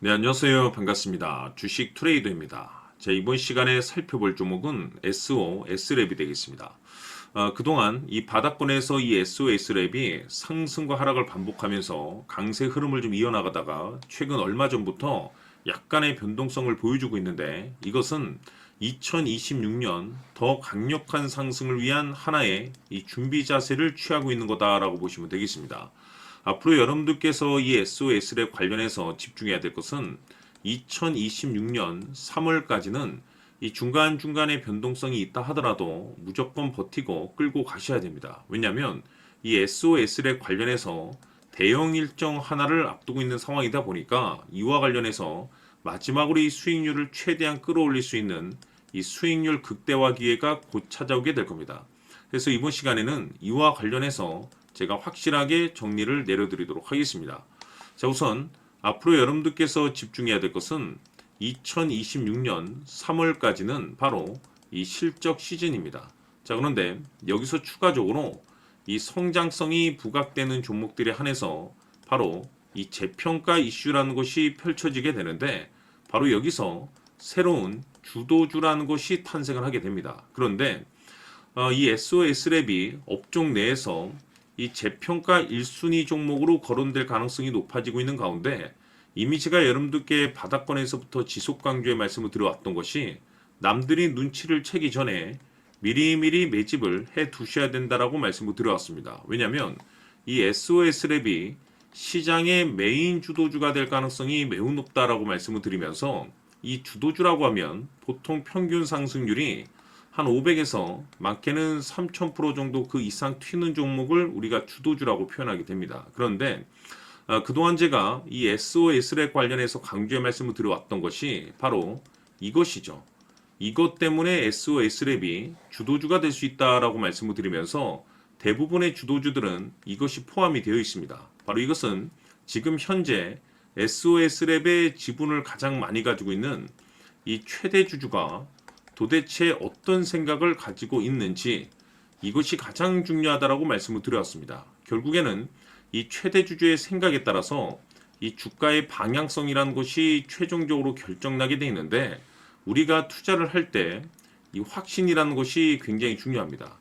네, 안녕하세요. 반갑습니다. 주식 트레이더입니다. 자, 이번 시간에 살펴볼 종목은 SO, S랩이 되겠습니다. 그동안 이 바닥권에서 이 SO, S랩이 상승과 하락을 반복하면서 강세 흐름을 좀 이어나가다가 최근 얼마 전부터 약간의 변동성을 보여주고 있는데 이것은 2026년 더 강력한 상승을 위한 하나의 이 준비 자세를 취하고 있는 거다라고 보시면 되겠습니다. 앞으로 여러분들께서 이 SOS랩 관련해서 집중해야 될 것은 2026년 3월까지는 이 중간중간에 변동성이 있다 하더라도 무조건 버티고 끌고 가셔야 됩니다. 왜냐하면 이 SOS랩 관련해서 대형 일정 하나를 앞두고 있는 상황이다 보니까 이와 관련해서 마지막으로 이 수익률을 최대한 끌어올릴 수 있는 이 수익률 극대화 기회가 곧 찾아오게 될 겁니다. 그래서 이번 시간에는 이와 관련해서 제가 확실하게 정리를 내려드리도록 하겠습니다. 자, 우선 앞으로 여러분들께서 집중해야 될 것은 2026년 3월까지는 바로 이 실적 시즌입니다. 자, 그런데 여기서 추가적으로 이 성장성이 부각되는 종목들에 한해서 바로 이 재평가 이슈라는 것이 펼쳐지게 되는데 바로 여기서 새로운 주도주라는 것이 탄생을 하게 됩니다. 그런데 이 SOS랩이 업종 내에서 이 재평가 1순위 종목으로 거론될 가능성이 높아지고 있는 가운데 이미 제가 여러분들께 바닥권에서부터 지속 강조의 말씀을 드려왔던 것이 남들이 눈치를 채기 전에 미리미리 매집을 해 두셔야 된다라고 말씀을 드려왔습니다. 왜냐하면 이 SOS랩이 시장의 메인 주도주가 될 가능성이 매우 높다라고 말씀을 드리면서 이 주도주라고 하면 보통 평균 상승률이 한 500에서 많게는 3000% 정도 그 이상 튀는 종목을 우리가 주도주라고 표현하게 됩니다. 그런데 그동안 제가 이 SOS랩 관련해서 강조의 말씀을 드려왔던 것이 바로 이것이죠. 이것 때문에 SOS랩이 주도주가 될 수 있다라고 말씀을 드리면서 대부분의 주도주들은 이것이 포함이 되어 있습니다. 바로 이것은 지금 현재 SOS랩의 지분을 가장 많이 가지고 있는 이 최대 주주가 도대체 어떤 생각을 가지고 있는지 이것이 가장 중요하다라고 말씀을 드렸습니다. 결국에는 이 최대 주주의 생각에 따라서 이 주가의 방향성이라는 것이 최종적으로 결정나게 되어 있는데 우리가 투자를 할 때 이 확신이라는 것이 굉장히 중요합니다.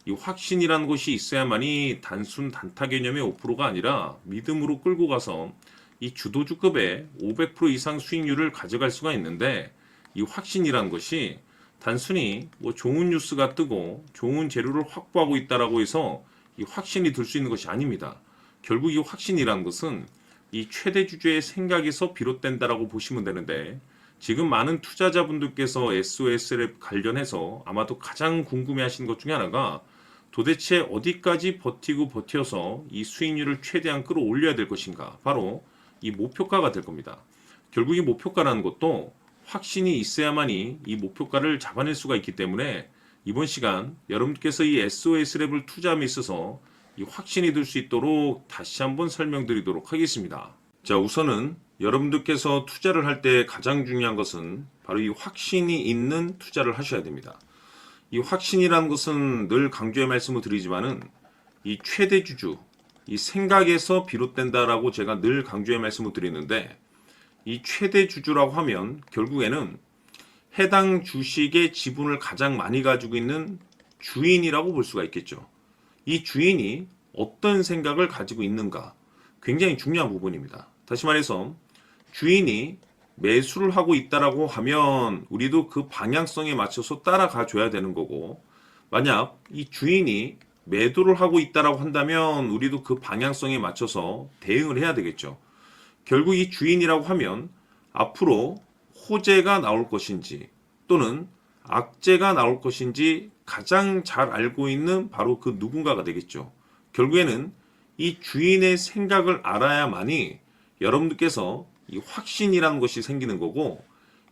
이 확신이라는 것이 있어야만이 단순 단타 개념의 5%가 아니라 믿음으로 끌고 가서 이 주도주급의 500% 이상 수익률을 가져갈 수가 있는데 이 확신이라는 것이 단순히 뭐 좋은 뉴스가 뜨고 좋은 재료를 확보하고 있다라고 해서 이 확신이 들 수 있는 것이 아닙니다. 결국 이 확신이라는 것은 이 최대 주주의 생각에서 비롯된다라고 보시면 되는데 지금 많은 투자자분들께서 SOS랩 관련해서 아마도 가장 궁금해하시는 것 중에 하나가 도대체 어디까지 버티고 버텨서 이 수익률을 최대한 끌어올려야 될 것인가? 바로 이 목표가가 될 겁니다. 결국 이 목표가라는 것도 확신이 있어야만이 이 목표가를 잡아낼 수가 있기 때문에 이번 시간 여러분께서 이 SOS랩을 투자함에 있어서 이 확신이 들 수 있도록 다시 한번 설명드리도록 하겠습니다. 자, 우선은 여러분들께서 투자를 할 때 가장 중요한 것은 바로 이 확신이 있는 투자를 하셔야 됩니다. 이 확신이라는 것은 늘 강조의 말씀을 드리지만은 이 최대 주주, 이 생각에서 비롯된다라고 제가 늘 강조의 말씀을 드리는데 이 최대 주주라고 하면 결국에는 해당 주식의 지분을 가장 많이 가지고 있는 주인이라고 볼 수가 있겠죠. 이 주인이 어떤 생각을 가지고 있는가 굉장히 중요한 부분입니다. 다시 말해서 주인이 매수를 하고 있다라고 하면 우리도 그 방향성에 맞춰서 따라가 줘야 되는 거고 만약 이 주인이 매도를 하고 있다라고 한다면 우리도 그 방향성에 맞춰서 대응을 해야 되겠죠. 결국 이 주인이라고 하면 앞으로 호재가 나올 것인지 또는 악재가 나올 것인지 가장 잘 알고 있는 바로 그 누군가가 되겠죠. 결국에는 이 주인의 생각을 알아야만이 여러분들께서 이 확신이라는 것이 생기는 거고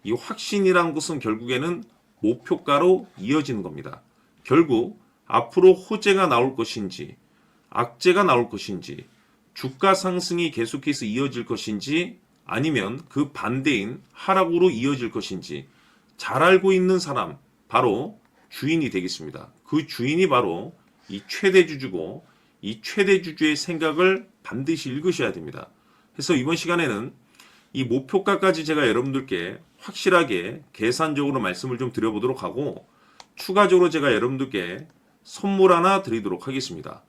이 확신이라는 것은 결국에는 목표가로 이어지는 겁니다. 결국 앞으로 호재가 나올 것인지 악재가 나올 것인지 주가 상승이 계속해서 이어질 것인지 아니면 그 반대인 하락으로 이어질 것인지 잘 알고 있는 사람 바로 주인이 되겠습니다. 그 주인이 바로 이 최대 주주고 이 최대 주주의 생각을 반드시 읽으셔야 됩니다. 그래서 이번 시간에는 이 목표가까지 제가 여러분들께 확실하게 계산적으로 말씀을 좀 드려보도록 하고 추가적으로 제가 여러분들께 선물 하나 드리도록 하겠습니다.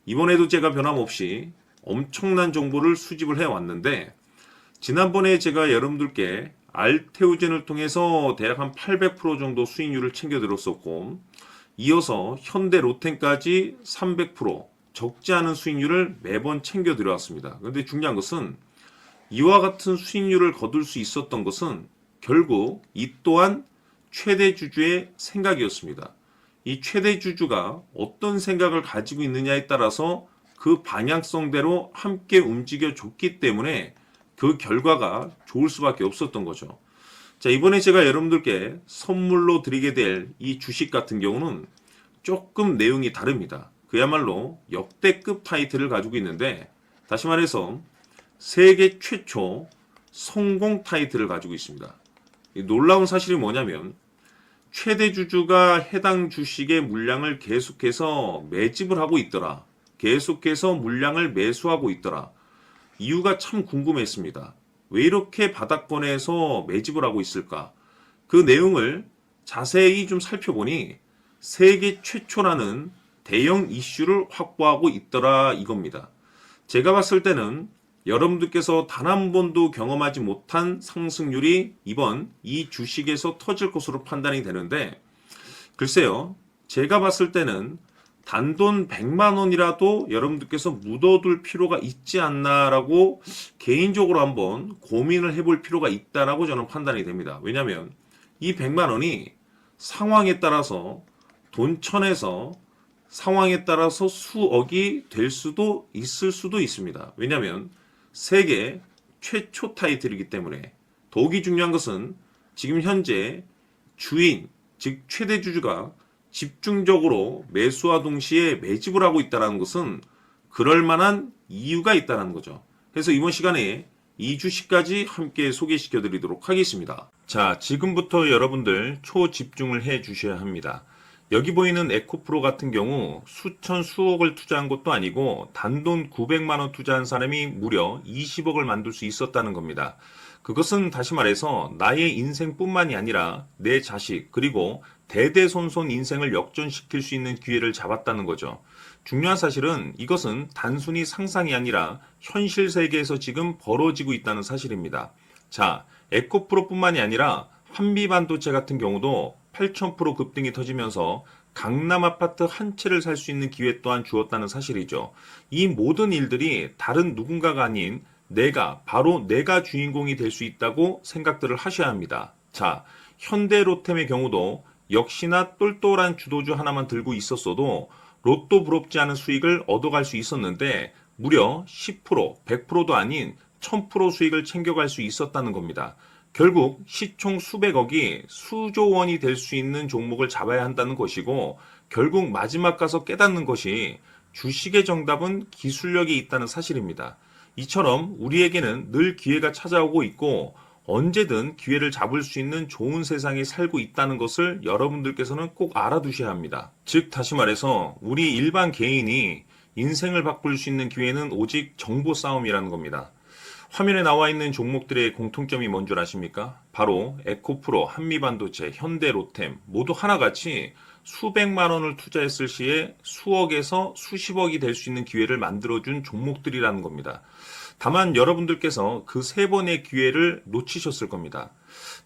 이번에도 제가 변함없이 엄청난 정보를 수집을 해왔는데 지난번에 제가 여러분들께 알테오젠을 통해서 대략 한 800% 정도 수익률을 챙겨드렸었고 이어서 현대 로템까지 300% 적지 않은 수익률을 매번 챙겨드려왔습니다. 그런데 중요한 것은 이와 같은 수익률을 거둘 수 있었던 것은 결국 이 또한 최대 주주의 생각이었습니다. 이 최대 주주가 어떤 생각을 가지고 있느냐에 따라서 그 방향성대로 함께 움직여 줬기 때문에 그 결과가 좋을 수밖에 없었던 거죠. 자, 이번에 제가 여러분들께 선물로 드리게 될 이 주식 같은 경우는 조금 내용이 다릅니다. 그야말로 역대급 타이틀을 가지고 있는데 다시 말해서 세계 최초 성공 타이틀을 가지고 있습니다. 놀라운 사실이 뭐냐면 최대 주주가 해당 주식의 물량을 계속해서 매집을 하고 있더라. 계속해서 물량을 매수하고 있더라. 이유가 참 궁금했습니다. 왜 이렇게 바닥권에서 매집을 하고 있을까? 그 내용을 자세히 좀 살펴보니 세계 최초라는 대형 이슈를 확보하고 있더라 이겁니다. 제가 봤을 때는 여러분들께서 단 한 번도 경험하지 못한 상승률이 이번 이 주식에서 터질 것으로 판단이 되는데 글쎄요. 제가 봤을 때는 단돈 100만 원이라도 여러분들께서 묻어둘 필요가 있지 않나라고 개인적으로 한번 고민을 해볼 필요가 있다라고 저는 판단이 됩니다. 왜냐하면 이 100만 원이 상황에 따라서 돈천에서 상황에 따라서 수억이 될 수도 있을 수도 있습니다. 왜냐하면 세계 최초 타이틀이기 때문에 더욱이 중요한 것은 지금 현재 주인, 즉 최대 주주가 집중적으로 매수와 동시에 매집을 하고 있다는 것은 그럴 만한 이유가 있다는 거죠. 그래서 이번 시간에 이 주식까지 함께 소개시켜 드리도록 하겠습니다. 자, 지금부터 여러분들 초집중을 해 주셔야 합니다. 여기 보이는 에코프로 같은 경우 수천 수억을 투자한 것도 아니고 단돈 900만 원 투자한 사람이 무려 20억을 만들 수 있었다는 겁니다. 그것은 다시 말해서 나의 인생뿐만이 아니라 내 자식 그리고 대대손손 인생을 역전시킬 수 있는 기회를 잡았다는 거죠. 중요한 사실은 이것은 단순히 상상이 아니라 현실 세계에서 지금 벌어지고 있다는 사실입니다. 자, 에코프로뿐만이 아니라 한미반도체 같은 경우도 8,000% 급등이 터지면서 강남 아파트 한 채를 살 수 있는 기회 또한 주었다는 사실이죠. 이 모든 일들이 다른 누군가가 아닌 바로 내가 주인공이 될 수 있다고 생각들을 하셔야 합니다. 자, 현대로템의 경우도 역시나 똘똘한 주도주 하나만 들고 있었어도 로또 부럽지 않은 수익을 얻어갈 수 있었는데 무려 10%, 100%도 아닌 1000% 수익을 챙겨갈 수 있었다는 겁니다. 결국 시총 수백억이 수조 원이 될 수 있는 종목을 잡아야 한다는 것이고 결국 마지막 가서 깨닫는 것이 주식의 정답은 기술력이 있다는 사실입니다. 이처럼 우리에게는 늘 기회가 찾아오고 있고 언제든 기회를 잡을 수 있는 좋은 세상에 살고 있다는 것을 여러분들께서는 꼭 알아두셔야 합니다. 즉 다시 말해서 우리 일반 개인이 인생을 바꿀 수 있는 기회는 오직 정보 싸움이라는 겁니다. 화면에 나와 있는 종목들의 공통점이 뭔 줄 아십니까? 바로 에코프로, 한미반도체, 현대로템 모두 하나같이 수백만 원을 투자했을 시에 수억에서 수십억이 될 수 있는 기회를 만들어준 종목들이라는 겁니다. 다만 여러분들께서 그 세 번의 기회를 놓치셨을 겁니다.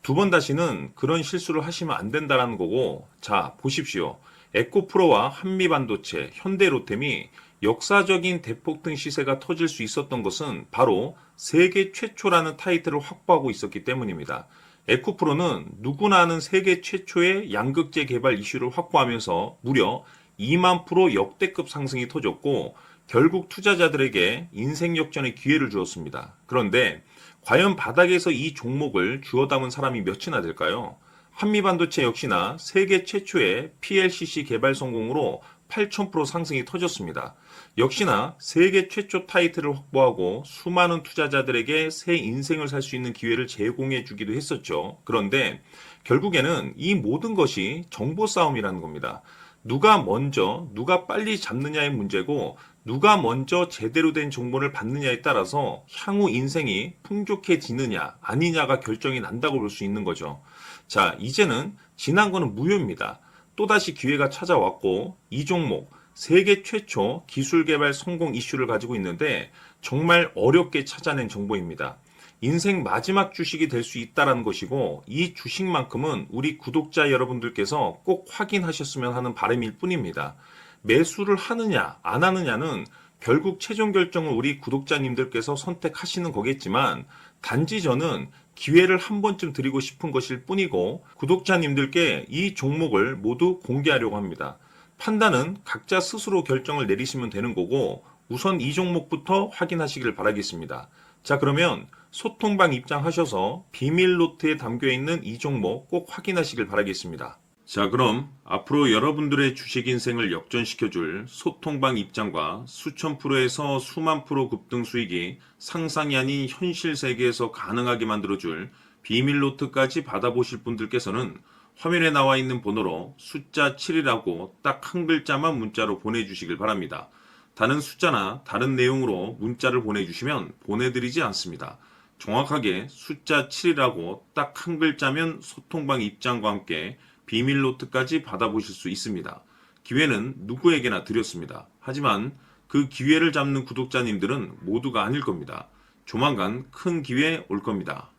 두 번 다시는 그런 실수를 하시면 안 된다는 거고 자 보십시오. 에코프로와 한미반도체, 현대로템이 역사적인 대폭등 시세가 터질 수 있었던 것은 바로 세계 최초라는 타이틀을 확보하고 있었기 때문입니다. 에코프로는 누구나 아는 세계 최초의 양극재 개발 이슈를 확보하면서 무려 2만 프로 역대급 상승이 터졌고 결국 투자자들에게 인생 역전의 기회를 주었습니다. 그런데 과연 바닥에서 이 종목을 주워 담은 사람이 몇이나 될까요? 한미반도체 역시나 세계 최초의 PLCC 개발 성공으로 8,000% 상승이 터졌습니다. 역시나 세계 최초 타이틀을 확보하고 수많은 투자자들에게 새 인생을 살 수 있는 기회를 제공해 주기도 했었죠. 그런데 결국에는 이 모든 것이 정보 싸움이라는 겁니다. 누가 먼저, 누가 빨리 잡느냐의 문제고 누가 먼저 제대로 된 정보를 받느냐에 따라서 향후 인생이 풍족해지느냐 아니냐가 결정이 난다고 볼 수 있는 거죠. 자, 이제는 지난 거는 무효입니다. 또다시 기회가 찾아왔고 이 종목 세계 최초 기술 개발 성공 이슈를 가지고 있는데 정말 어렵게 찾아낸 정보입니다. 인생 마지막 주식이 될 수 있다는 것이고 이 주식만큼은 우리 구독자 여러분들께서 꼭 확인하셨으면 하는 바람일 뿐입니다. 매수를 하느냐 안 하느냐는 결국 최종 결정을 우리 구독자님들께서 선택하시는 거겠지만 단지 저는 기회를 한 번쯤 드리고 싶은 것일 뿐이고 구독자님들께 이 종목을 모두 공개하려고 합니다. 판단은 각자 스스로 결정을 내리시면 되는 거고 우선 이 종목부터 확인하시길 바라겠습니다. 자, 그러면 소통방 입장하셔서 비밀 노트에 담겨 있는 이 종목 꼭 확인하시길 바라겠습니다. 자, 그럼 앞으로 여러분들의 주식 인생을 역전시켜줄 소통방 입장과 수천 프로에서 수만 프로 급등 수익이 상상이 아닌 현실 세계에서 가능하게 만들어줄 비밀 노트까지 받아보실 분들께서는 화면에 나와 있는 번호로 숫자 7이라고 딱 한 글자만 문자로 보내주시길 바랍니다. 다른 숫자나 다른 내용으로 문자를 보내주시면 보내드리지 않습니다. 정확하게 숫자 7이라고 딱 한 글자면 소통방 입장과 함께 비밀 노트까지 받아보실 수 있습니다. 기회는 누구에게나 드렸습니다. 하지만 그 기회를 잡는 구독자님들은 모두가 아닐 겁니다. 조만간 큰 기회 올 겁니다.